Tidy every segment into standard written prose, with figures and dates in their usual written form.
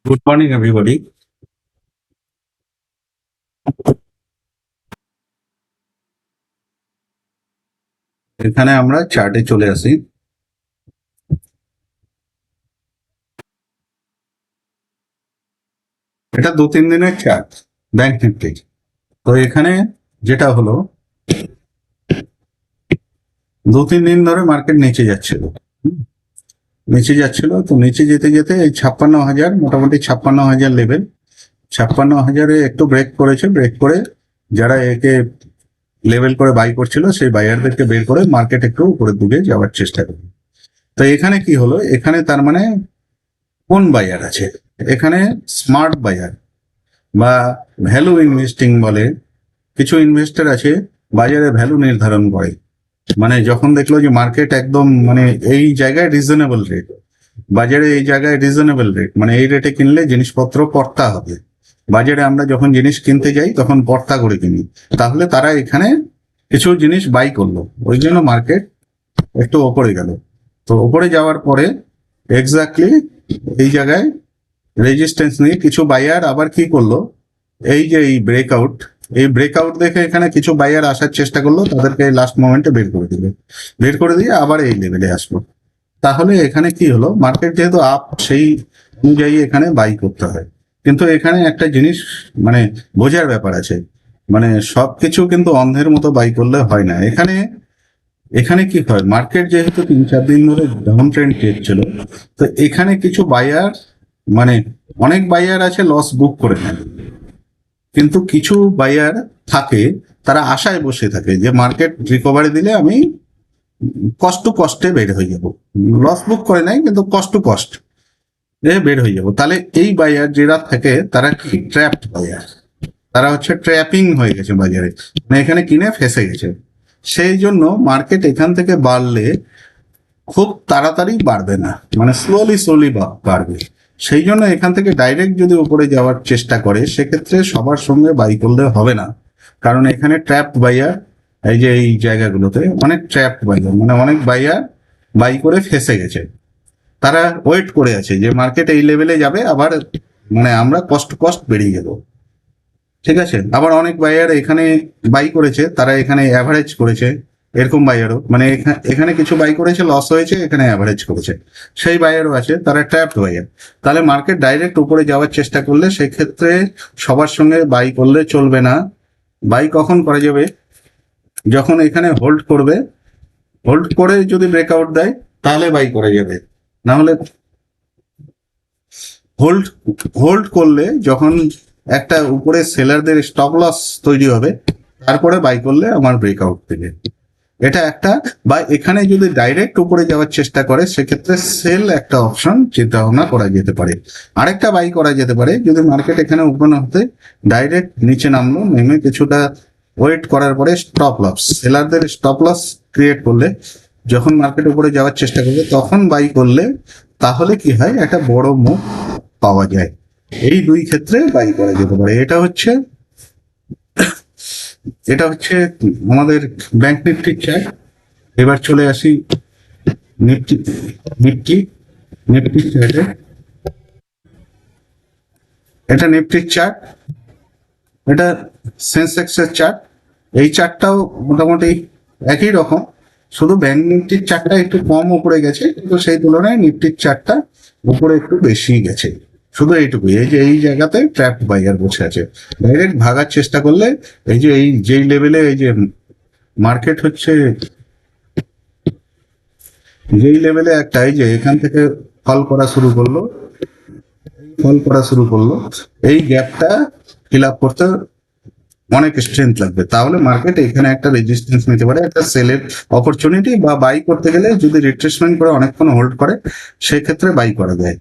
Good morning everybody. এখানে আমরা চার্টে চলে আসি। এটা 2-3 দিনের চার্ট ব্যাংক নিফটি। তো এখানে যেটা হলো, 2-3 দিন ধরে মার্কেট নিচে যাচ্ছিল। নিচে যাচ্ছিল, তো নিচে যেতে যেতে এই 56,000, মোটামুটি 56,000 লেভেল, 56,000-এ একটু ব্রেক করেছে। ব্রেক করে যারা একে লেভেল করে বাই করছিল সেই বাইয়ারদেরকে বের করে মার্কেট একটু উপরের দিকে যাওয়ার চেষ্টা করে। তো এখানে কি হলো, এখানে তার মানে কোন বায়ার আছে? এখানে স্মার্ট বায়ার বা ভ্যালু ইনভেস্টিং বলে কিছু ইনভেস্টর আছে, বাজারে ভ্যালু নির্ধারণ করে। মানে যখন দেখলো যে মার্কেট একদম মানে এই জায়গায় রিজনেবল রেট, বাজারে এই জায়গায় রিজনেবল রেট, মানে এই রেটে কিনলে জিনিসপত্র পড়তা হবে। বাজারে আমরা যখন জিনিস কিনতে যাই তখন পড়তা করে কিনি, তাহলে তারা এখানে কিছু জিনিস বাই করলো, ওই জন্য মার্কেট একটু ওপরে গেল। তো ওপরে যাওয়ার পরে এক্স্যাক্টলি এই জায়গায় রেজিস্ট্যান্স নিয়ে কিছু বায়ার আবার কি করলো, এই যে এই ব্রেকআউট দেখে এখানে কিছু বায়ার আসার চেষ্টা করলো, তাদেরকে লাস্ট মোমেন্টে বের করে দিবে। বের করে দিয়ে আবার এই লেভেলে আসলো। তাহলে এখানে কি হলো, মার্কেট যেহেতু আপ, সেই অনুযায়ী এখানে বাই করতে হয়। কিন্তু এখানে একটা জিনিস মানে বোঝার ব্যাপার আছে, মানে সবকিছু কিন্তু অন্ধের মতো বাই করলে হয় না। এখানে এখানে কি হয়, মার্কেট যেহেতু 3-4 দিন ধরে ডাউন ট্রেন্ড ছিল, তো এখানে কিছু বায়ার মানে অনেক বায়ার আছে লস বুক করে নেয়, কিন্তু কিছু বায়ার থাকে তারা আশায় বসে থাকে যে মার্কেট রিকভারি দিলে আমি কষ্ট কষ্টে বের হয়ে যাব। লস বুক করে নাই কিন্তু কষ্ট বের হয়ে যাব। তাহলে এই বায়ার যারা থাকে তারা কি ট্র্যাপড বায়ার, তারা হচ্ছে ট্র্যাপিং হয়ে গেছে বাজারে, মানে এখানে কিনে ফেসে গেছে। সেই জন্য মার্কেট এখান থেকে বাড়লে খুব তাড়াতাড়ি বাড়বে না, মানে স্লোলি বাড়বে। সেই জন্য এখান থেকে ডাইরেক্ট যদি উপরে যাওয়ার চেষ্টা করে সেক্ষেত্রে সবার সঙ্গে বাই করলে হবে না, কারণ এখানে ট্র্যাপ বাইয়ার, এই যে এই জায়গাগুলোতে অনেক ট্র্যাপ বাইয়ার, মানে অনেক বাইয়ার বাই করে ফেসে গেছে। তারা ওয়েট করে আছে যে মার্কেট এই লেভেলে যাবে, আবার মানে আমরা কষ্ট বেরিয়ে যাবো। ঠিক আছে, আবার অনেক বায়ার এখানে বাই করেছে, তারা এখানে অ্যাভারেজ করেছে। এরকম বায়ারও মানে এখানে কিছু বাই করেছে, লস হয়েছে, এখানে অ্যাভারেজ করেছে, সেই বায়ারও আছে, তারা ট্র্যাপড বায়ার। তাহলে মার্কেট ডাইরেক্ট উপরে যাওয়ার চেষ্টা করলে সেক্ষেত্রে সবার সঙ্গে বাই করলে চলবে না। বাই কখন করা যাবে, যখন এখানে হোল্ড করবে, হোল্ড করে যদি ব্রেকআউট দেয় তাহলে বাই করা যাবে। না হলে হোল্ড হোল্ড করলে যখন একটা উপরে সেলারদের স্টপ লস তৈরি হবে, তারপরে বাই করলে আমার ব্রেকআউট দেবে। এটা একটা। বা এখানে যদি ডাইরেক্ট উপরে যাওয়ার চেষ্টা করে সেক্ষেত্রে সেল একটা অপশন চিন্তা ভাবনা করা যেতে পারে। আরেকটা বাই করা যেতে পারে, যদি মার্কেট এখানে ওপেন হতে ডাইরেক্ট নিচে নামলো, নেমে কিছুটা ওয়েট করার পরে স্টপ লস, সেলারদের স্টপ লস ক্রিয়েট করলে যখন মার্কেট উপরে যাওয়ার চেষ্টা করবে তখন বাই করলে তাহলে কি হয়, একটা বড় মুভ পাওয়া যায়। এই দুই ক্ষেত্রে বাই করা যেতে পারে। এটা হচ্ছে আমাদের ব্যাংক নিফটির চার্ট। এবার চলে আসি নিফটি নিফটি নিফটির চার্টে। এটা নিফটির চার্ট, এটা সেন্সেক্সের চার্ট। এই চার্টটাও মোটামুটি একই রকম, শুধু ব্যাংক নিফটির চার্টটা একটু কম উপরে গেছে, কিন্তু সেই তুলনায় নিফটির চার্টটা উপরে একটু বেশি গেছে। শুধু এইটুকুই, এই যে এই জায়গাতে ট্র্যাপ বাইয়ার বসে আছে, ডাইরেক্ট ভাগার চেষ্টা করলে এই যে এই যেই লেভেলে এই যে মার্কেট হচ্ছে, যেই লেভেলে একটা এই যে এখান থেকে ফল করা শুরু করলো, এই গ্যাপটা ফিল আপ করতে অনেক স্ট্রেংথ লাগবে। তাহলে মার্কেট এখানে একটা রেজিস্ট্যান্স নিতে পারে, একটা সেলের অপরচুনিটি, বা বাই করতে গেলে যদি রিট্রেসমেন্ট করে অনেকক্ষণ হোল্ড করে সেক্ষেত্রে বাই করা যায়।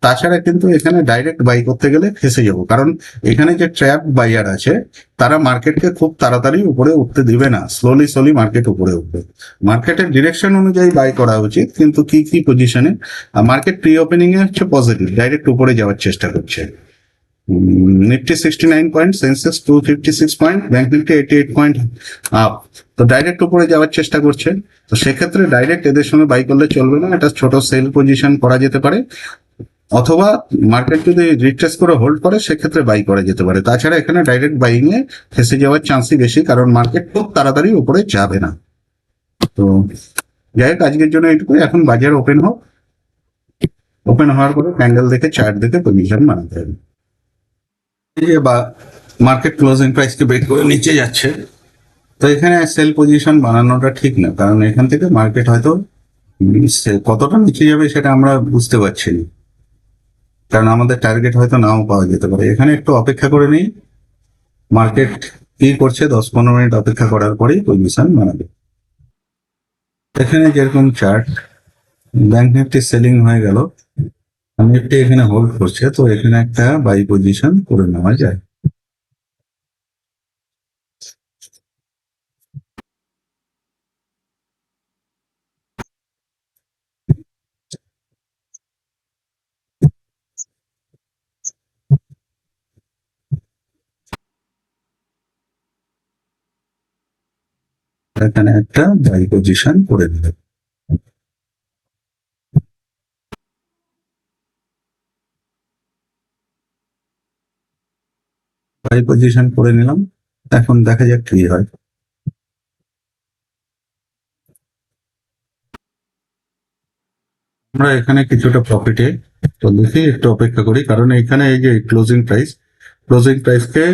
তাছাড়া কিন্তু এখানে ডাইরেক্ট বাই করতে গেলে ফেসে যাবো, কারণ এখানে যে ট্র্যাপ বাইয়ার আছে তারা মার্কেটকে খুব তাড়াতাড়ি উপরে উঠতে দিবে না, স্লোলি মার্কেট উপরে উঠবে। মার্কেটের ডিরেকশন অনুযায়ী বাই করা উচিত, কিন্তু কি পজিশনে মার্কেট প্রি ওপেনিং এ হচ্ছে পজিটিভ, ডাইরেক্ট উপরে যাওয়ার চেষ্টা করছে। Nifty 69 point, Sensex 256 point, bank Nifty 88 point up. তো ডাইরেক্ট উপরে যাওয়ার চেষ্টা করছে, তো সেক্ষেত্রে ডাইরেক্ট এদের সঙ্গে বাই করলে চলবে না, এটা ছোট সেল পজিশন করা যেতে পারে। অথবা মার্কেট যদি রিট্রেস করে হোল্ড করে সেক্ষেত্রে বাই করা যেতে পারে। তাছাড়া এখানে ডাইরেক্ট বাইং এ ফেসে যাওয়ার চান্সই বেশি, কারণ মার্কেট খুব তাড়াতাড়ি উপরে যাবে না। তো যাই হোক, আজকের জন্য এইটুকুই। এখন বাজার ওপেন হোক, ওপেন হওয়ার পরে ক্যান্ডেল দেখে চার্ট দেখে পজিশন বানাতে হবে। এই যে বা মার্কেট ক্লোজিং প্রাইসকে ব্রেক করে নিচে যাচ্ছে, তো এখানে সেল পজিশন বানানোটা ঠিক না, কারণ এখান থেকে মার্কেট হয়তো কতটা নিচে যাবে সেটা আমরা বুঝতে পারছি না, কারণ আমাদের টার্গেট হয়তো নাও পাওয়া যেতে পারে। এখানে একটু অপেক্ষা করে নিই, মার্কেট কি করছে 10-15 মিনিট অপেক্ষা করার পরেই পজিশন বানাবে। এখানে যেরকম চার্ট, ব্যাংক নিফটি সেলিং হয়ে গেল, নিফটি এখানে হোল্ড করছে, তো এখানে একটা বাই পজিশন করে নেওয়া যায়। এখানে একটা বাই পজিশন করে নেবে। বাই পজিশন করে নিলাম, এখন দেখা যাক কি হয়। আমরা এখানে কিছুটা প্রফিটে, তো দেখি একটু অপেক্ষা করি, কারণ এখানে এই যে ক্লোজিং প্রাইসকে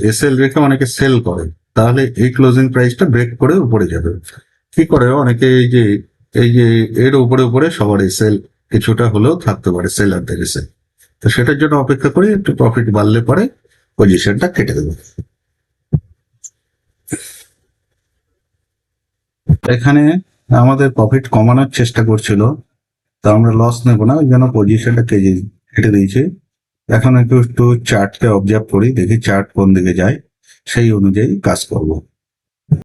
এসএল রেখে অনেকে সেল করে, তাহলে এই ক্লোজিং প্রাইসটা ব্রেক করে উপরে যাবে। কি করে অনেকে এই যে এর উপরে উপরে সবার এসএল কিছুটা হলেও থাকতে পারে, সেলারদের এসএল। তো সেটার জন্য অপেক্ষা করি, একটু প্রফিট বাড়লে পরে পজিশনটা কেটে দেবো। এখানে আমাদের প্রফিট কমানোর চেষ্টা করছিল, তো আমরা লস নেব না, ওই জন্য পজিশনটা কেটে দিয়েছি। এখন একটু চার্টকে অবজার্ভ করি, দেখি চার্ট কোন দিকে যায়, সেই অনুযায়ী কাজ করবো।